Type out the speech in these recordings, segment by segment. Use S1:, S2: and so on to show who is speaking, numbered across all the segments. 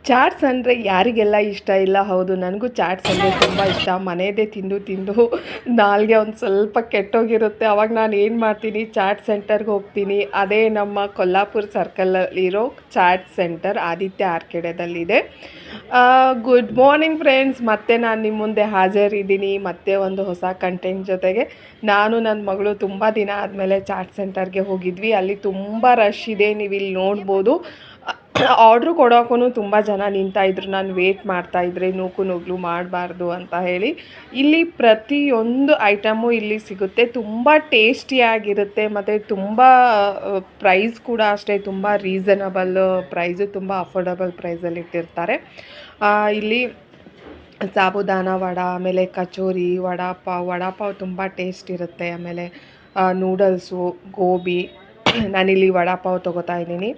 S1: ಚಾಟ್ಸ್ ಅಂದರೆ ಯಾರಿಗೆಲ್ಲ ಇಷ್ಟ ಇಲ್ಲ. ಹೌದು, ನನಗೂ ಚಾಟ್ಸ್ ಅಂದರೆ ತುಂಬ ಇಷ್ಟ. ಮನೆಯದೇ ತಿಂದು ತಿಂದು ನಾಲ್ಗೆ ಒಂದು ಸ್ವಲ್ಪ ಕೆಟ್ಟೋಗಿರುತ್ತೆ. ಅವಾಗ ನಾನು ಏನು ಮಾಡ್ತೀನಿ, ಚಾಟ್ ಸೆಂಟರ್ಗೆ ಹೋಗ್ತೀನಿ. ಅದೇ ನಮ್ಮ ಕೊಲ್ಲಾಪುರ ಸರ್ಕಲಲ್ಲಿರೋ ಚಾಟ್ ಸೆಂಟರ್ ಆದಿತ್ಯ ಆರ್ಕೆಡದಲ್ಲಿದೆ. ಗುಡ್ ಮಾರ್ನಿಂಗ್ ಫ್ರೆಂಡ್ಸ್, ಮತ್ತೆ ನಾನು ನಿಮ್ಮ ಮುಂದೆ ಹಾಜರಿದ್ದೀನಿ ಮತ್ತೆ ಒಂದು ಹೊಸ ಕಂಟೆಂಟ್ ಜೊತೆಗೆ. ನಾನು ನನ್ನ ಮಗಳು ತುಂಬ ದಿನ ಆದಮೇಲೆ ಚಾಟ್ ಸೆಂಟರ್ಗೆ ಹೋಗಿದ್ವಿ. ಅಲ್ಲಿ ತುಂಬ ರಶ್ ಇದೆ, ನೀವು ಇಲ್ಲಿ ನೋಡ್ಬೋದು. ಆರ್ಡ್ರ್ ಕೊಡೋಕ್ಕೂ ತುಂಬ ಜನ ನಿಂತಾಯಿದ್ರು. ನಾನು ವೇಟ್ ಮಾಡ್ತಾಯಿದ್ರೆ ನೂಕು ನುಗ್ಲು ಮಾಡಬಾರ್ದು ಅಂತ ಹೇಳಿ. ಇಲ್ಲಿ ಪ್ರತಿಯೊಂದು ಐಟಮು ಇಲ್ಲಿ ಸಿಗುತ್ತೆ. ತುಂಬ ಟೇಸ್ಟಿಯಾಗಿರುತ್ತೆ ಮತ್ತು ತುಂಬ ಪ್ರೈಸ್ ಕೂಡ ಅಷ್ಟೇ ತುಂಬ ರೀಸನಬಲ್ ಪ್ರೈಸು, ತುಂಬ ಅಫೋರ್ಡಬಲ್ ಪ್ರೈಸಲ್ಲಿ ಇಟ್ಟಿರ್ತಾರೆ. ಇಲ್ಲಿ ಸಾಬುದಾನ ವಡ, ಆಮೇಲೆ ಕಚೋರಿ, ವಡಾಪಾವ್ ತುಂಬ ಟೇಸ್ಟ್ ಇರುತ್ತೆ. ಆಮೇಲೆ ನೂಡಲ್ಸು, ಗೋಬಿ. ನಾನಿಲ್ಲಿ ವಡಾಪಾವ್ ತೊಗೋತಾ ಇದ್ದೀನಿ.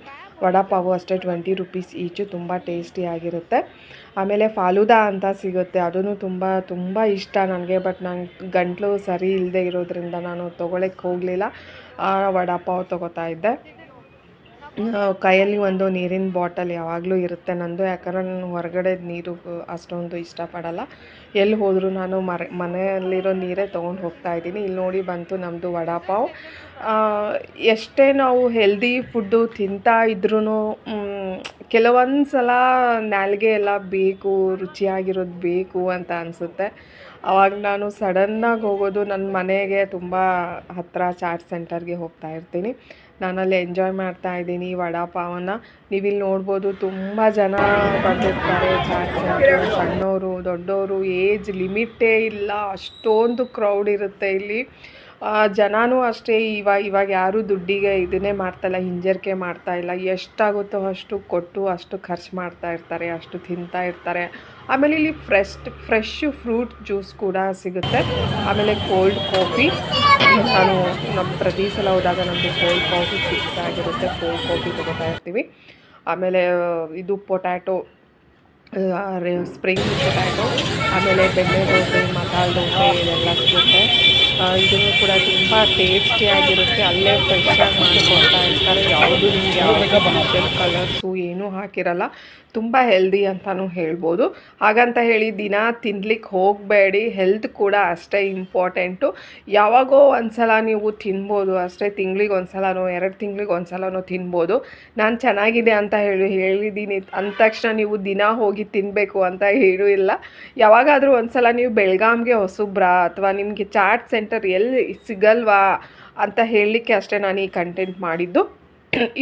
S1: ವಡಾಪಾವು ಅಷ್ಟೇ 20 ರೂಪೀಸ್ ಈಚು, ತುಂಬ ಟೇಸ್ಟಿಯಾಗಿರುತ್ತೆ. ಆಮೇಲೆ ಫಾಲೂದಾ ಅಂತ ಸಿಗುತ್ತೆ, ಅದೂ ತುಂಬ ಇಷ್ಟ ನನಗೆ. ಬಟ್ ನಂಗೆ ಗಂಟಲು ಸರಿ ಇಲ್ಲದೆ ಇರೋದ್ರಿಂದ ನಾನು ತೊಗೊಳಕ್ಕೆ ಹೋಗಲಿಲ್ಲ. ವಡಾಪಾವ್ ತೊಗೋತಾ ಇದ್ದೆ. ಕೈಯಲ್ಲಿ ಒಂದು ನೀರಿನ ಬಾಟಲ್ ಯಾವಾಗಲೂ ಇರುತ್ತೆ ನಂದು, ಯಾಕಂದರೆ ನಾನು ಹೊರಗಡೆ ನೀರು ಅಷ್ಟೊಂದು ಇಷ್ಟಪಡಲ್ಲ. ಎಲ್ಲಿ ಹೋದರೂ ನಾನು ಮನೆಯಲ್ಲಿರೋ ನೀರೇ ತೊಗೊಂಡು ಹೋಗ್ತಾಯಿದ್ದೀನಿ. ಇಲ್ಲಿ ನೋಡಿ ಬಂತು ನಮ್ಮದು ವಡಾಪಾವ್. ಎಷ್ಟೇ ನಾವು ಹೆಲ್ದಿ ಫುಡ್ಡು ತಿಂತಾ ಇದ್ರೂ ಕೆಲವೊಂದು ಸಲ ನಾಲಿಗೆ ಎಲ್ಲ ಬೇಕು, ರುಚಿಯಾಗಿರೋದು ಬೇಕು ಅಂತ ಅನಿಸುತ್ತೆ. ಆವಾಗ ನಾನು ಸಡನ್ನಾಗಿ ಹೋಗೋದು ನನ್ನ ಮನೆಗೆ ತುಂಬ ಹತ್ತಿರ ಚಾಟ್ ಸೆಂಟರ್ಗೆ ಹೋಗ್ತಾ ಇರ್ತೀನಿ. ನಾನಲ್ಲಿ ಎಂಜಾಯ್ ಮಾಡ್ತಾ ಇದ್ದೀನಿ ವಡಾಪಾವನ್ನು. ನೀವಿಲ್ಲಿ ನೋಡ್ಬೋದು ತುಂಬ ಜನ ಬಂದಿರ್ತಾರೆ ಚಾಟ್ ಸೆಂಟರ್. ಸಣ್ಣವರು ದೊಡ್ಡವರು ಏಜ್ ಲಿಮಿಟೇ ಇಲ್ಲ, ಅಷ್ಟೊಂದು ಕ್ರೌಡ್ ಇರುತ್ತೆ ಇಲ್ಲಿ. ಜನನೂ ಅಷ್ಟೇ ಇವಾಗ ಯಾರೂ ದುಡ್ಡಿಗೆ ಇದನ್ನೇ ಮಾಡ್ತಾಯಿಲ್ಲ, ಹಿಂಜರಿಕೆ ಮಾಡ್ತಾಯಿಲ್ಲ. ಎಷ್ಟಾಗುತ್ತೋ ಅಷ್ಟು ಕೊಟ್ಟು ಅಷ್ಟು ಖರ್ಚು ಮಾಡ್ತಾ ಇರ್ತಾರೆ, ಅಷ್ಟು ತಿಂತಾ ಇರ್ತಾರೆ. ಆಮೇಲೆ ಇಲ್ಲಿ ಫ್ರೆಶ್ಶು ಫ್ರೂಟ್ ಜ್ಯೂಸ್ ಕೂಡ ಸಿಗುತ್ತೆ. ಆಮೇಲೆ ಕೋಲ್ಡ್ ಕಾಫಿ. ನಾನು ಪ್ರತಿ ಸಲ ಹೋದಾಗ ನಮ್ಮದು ಕೋಲ್ಡ್ ಕಾಫಿ ಫಿಕ್ಸ್ ಆಗಿರುತ್ತೆ, ಕೋಲ್ಡ್ ಕಾಫಿ ತೊಗೋತಾ ಇರ್ತೀವಿ. ಆಮೇಲೆ ಇದು ಪೊಟ್ಯಾಟೊ ಸ್ಪ್ರಿಂಗ್ ಪೊಟ್ಯಾಟೊ, ಆಮೇಲೆ ಬೆಣ್ಣೆ ದೋಸೆ, ಮಸಾಲೆ ದೋಸೆ ಇದೆಲ್ಲ ಸಿಗುತ್ತೆ. ಇದನ್ನು ಕೂಡ ತುಂಬ ಟೇಸ್ಟಿಯಾಗಿರುತ್ತೆ. ಅಲ್ಲೇ ಫ್ರೆಶ್ಶಾಗಿ ಮಾಡಿಕೊಡ್ತಾ ಇರ್ತಾರೆ. ಯಾವುದು ನಿಮಗೆ ಆರ್ಟಿಫಿಷಿಯಲ್ ಕಲರ್ಸು ಏನೂ ಹಾಕಿರಲ್ಲ. ತುಂಬ ಹೆಲ್ದಿ ಅಂತಲೂ ಹೇಳ್ಬೋದು. ಹಾಗಂತ ಹೇಳಿ ದಿನ ತಿನ್ಲಿಕ್ಕೆ ಹೋಗಬೇಡಿ, ಹೆಲ್ತ್ ಕೂಡ ಅಷ್ಟೇ ಇಂಪಾರ್ಟೆಂಟು. ಯಾವಾಗೋ ಒಂದು ಸಲ ನೀವು ತಿನ್ಬೋದು ಅಷ್ಟೇ, ತಿಂಗ್ಳಿಗೆ ಒಂದು ಸಲನೋ 2 ತಿಂಗ್ಳಿಗೆ ಒಂದು ಸಲನೋ ತಿನ್ಬೋದು. ನಾನು ಚೆನ್ನಾಗಿದೆ ಅಂತ ಹೇಳಿದ್ದೀನಿ ಅಂದ ತಕ್ಷಣ ನೀವು ದಿನ ಹೋಗಿ ತಿನ್ನಬೇಕು ಅಂತ ಏನೂ ಇಲ್ಲ. ಯಾವಾಗಾದರೂ ಒಂದು ಸಲ ನೀವು ಬೆಳಗಾಂಗೆ ಹೊಸಬ್ರಾ ಅಥವಾ ನಿಮಗೆ ಚಾಟ್ ಸೆಂಟರ್ ಎಲ್ಲಿ ಸಿಗಲ್ವಾ ಅಂತ ಹೇಳಲಿಕ್ಕೆ ಅಷ್ಟೇ ನಾನು ಈ ಕಂಟೆಂಟ್ ಮಾಡಿದ್ದು.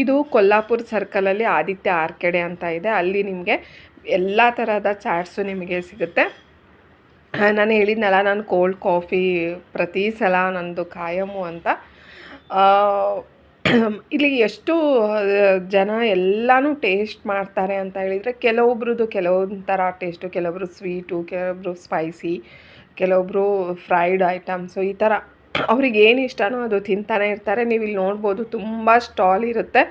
S1: ಇದು ಕೊಲ್ಲಾಪುರ ಸರ್ಕಲಲ್ಲಿ ಆದಿತ್ಯ ಆರ್ಕೆಡೆ ಅಂತ ಇದೆ. ಅಲ್ಲಿ ನಿಮಗೆ ಎಲ್ಲ ಥರದ ಚಾಟ್ಸು ನಿಮಗೆ ಸಿಗುತ್ತೆ. ನಾನು ಹೇಳಿದ್ನಲ್ಲ, ನಾನು ಕೋಲ್ಡ್ ಕಾಫಿ ಪ್ರತಿ ಸಲ ನಂದು ಕಾಯಮು ಅಂತ. ಇಲ್ಲಿ ಎಷ್ಟು ಜನ ಎಲ್ಲನೂ ಟೇಸ್ಟ್ ಮಾಡ್ತಾರೆ ಅಂತ ಹೇಳಿದರೆ, ಕೆಲವೊಬ್ರದ್ದು ಕೆಲವೊಂದು ಥರ ಟೇಸ್ಟು, ಕೆಲವೊಬ್ರು ಸ್ವೀಟು, ಕೆಲವೊಬ್ರು ಸ್ಪೈಸಿ, ಕೆಲವೊಬ್ಬರು ಫ್ರೈಡ್ ಐಟಮ್ಸು, ಈ ಥರ ಅವ್ರಿಗೆ ಏನು ಇಷ್ಟನೋ ಅದು ತಿಂತಾನೆ ಇರ್ತಾರೆ. ನೀವು ಇಲ್ಲಿ ನೋಡ್ಬೋದು ತುಂಬ ಸ್ಟಾಲ್ ಇರುತ್ತೆ.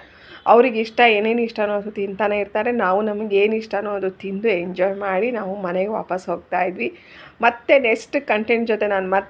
S1: ಅವ್ರಿಗೆ ಇಷ್ಟ ಏನೇನು ಇಷ್ಟನೋ ಅದು ತಿಂತಾನೆ ಇರ್ತಾರೆ. ನಾವು ನಮಗೆ ಏನು ಇಷ್ಟನೋ ಅದು ತಿಂದು ಎಂಜಾಯ್ ಮಾಡಿ ನಾವು ಮನೆಗೆ ವಾಪಸ್ ಹೋಗ್ತಾ ಇದ್ವಿ. ಮತ್ತೆ ನೆಕ್ಸ್ಟ್ ಕಂಟೆಂಟ್ ಜೊತೆ ನಾನು ಮತ್ತೆ